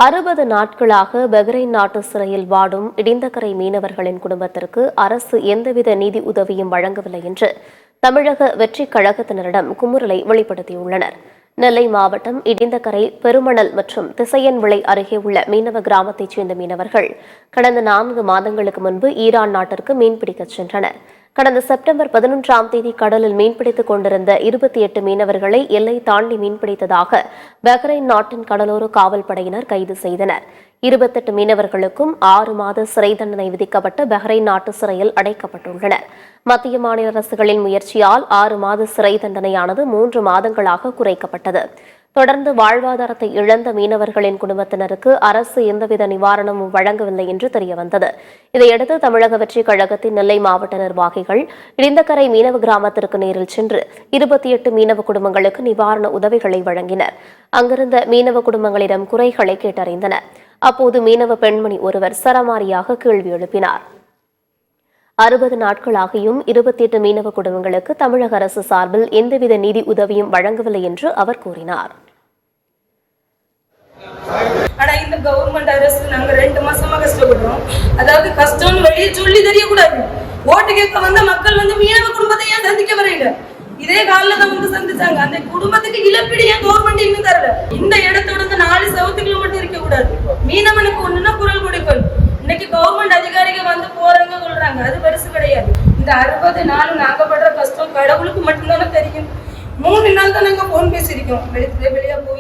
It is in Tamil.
60 நாட்களாக பஹ்ரைன் நாட்டு சிறையில் வாடும் இடிந்தகரை மீனவர்களின் குடும்பத்திற்கு அரசு எந்தவித நிதி உதவியும் வழங்கவில்லை என்று தமிழக வெற்றிக் கழகத்தினரிடம் குமுறலை வெளிப்படுத்தியுள்ளனர். நெல்லை மாவட்டம் இடிந்தகரை பெருமணல் மற்றும் திசையன்விளை அருகே உள்ள மீனவ கிராமத்தைச் சேர்ந்த மீனவர்கள் கடந்த 4 மாதங்களுக்கு முன்பு ஈரான் நாட்டிற்கு மீன்பிடிக்கச் சென்றனர். கடந்த செப்டம்பர் 11ஆம் தேதி கடலில் மீன்பிடித்துக் கொண்டிருந்த 28 மீனவர்களை எல்லை தாண்டி மீன்பிடித்ததாக பஹ்ரைன் நாட்டின் கடலோர காவல் படையினர் கைது செய்தனர். 28 மீனவர்களுக்கும் 6 மாத சிறை தண்டனை விதிக்கப்பட்டு பஹ்ரைன் நாட்டு சிறையில் அடைக்கப்பட்டுள்ளனர். மத்திய மாநில அரசுகளின் முயற்சியால் 6 மாத சிறை தண்டனையானது 3 மாதங்களாக குறைக்கப்பட்டது. தொடர்ந்து வாழ்வாதாரத்தை இழந்த மீனவர்களின் குடும்பத்தினருக்கு அரசு எந்தவித நிவாரணமும் வழங்கவில்லை என்று தெரியவந்தது. இதையடுத்து தமிழக வெற்றிக் கழகத்தின் நெல்லை மாவட்ட நிர்வாகிகள் இடிந்தகரை மீனவ கிராமத்திற்கு நேரில் சென்று 28 மீனவ குடும்பங்களுக்கு நிவாரண உதவிகளை வழங்கினர். அங்கிருந்த மீனவ குடும்பங்களிடம் குறைகளை கேட்டறிந்தனர். அப்போது மீனவ பெண்மணி ஒருவர் சரமாரியாக கேள்வி எழுப்பினார். 60 நாட்களாகியும் 28 மீனவ குடும்பங்களுக்கு தமிழக அரசு சார்பில் எந்தவித நிதி உதவியும் வழங்கவில்லை என்று அவர் கூறினார். ஆனா இந்த கவர்மெண்ட் அரசு நாங்க 2 மாசமா கஷ்டப்படுறோம். அதாவது கஷ்டம்னு வெளியே சொல்லி தெரியக்கூடாது. ஓட்டு கேட்க வந்த மக்கள் மீனவ குடும்பத்தை ஏன் சந்திக்க வரையில? இதே காலில் தான் சந்திச்சாங்க. அந்த குடும்பத்துக்கு இழப்பீடு ஏன் கவர்மெண்ட் இன்னும் தரல? இந்த இடத்தோட 4 சவுத்துக்குள்ள மட்டும் இருக்க கூடாது. மீனவனுக்கு ஒண்ணுன்னா குரல் கொடுக்கணும். இன்னைக்கு கவர்மெண்ட் அதிகாரிகள் போறாங்க சொல்றாங்க, அது பெருசு கிடையாது. இந்த 60 நாளும் நாங்க படுற கஷ்டம் கடவுளுக்கு மட்டும்தானே தெரியும். 3 நாள் தான் நாங்க போன் பேசியிருக்கோம். வெளியே போய்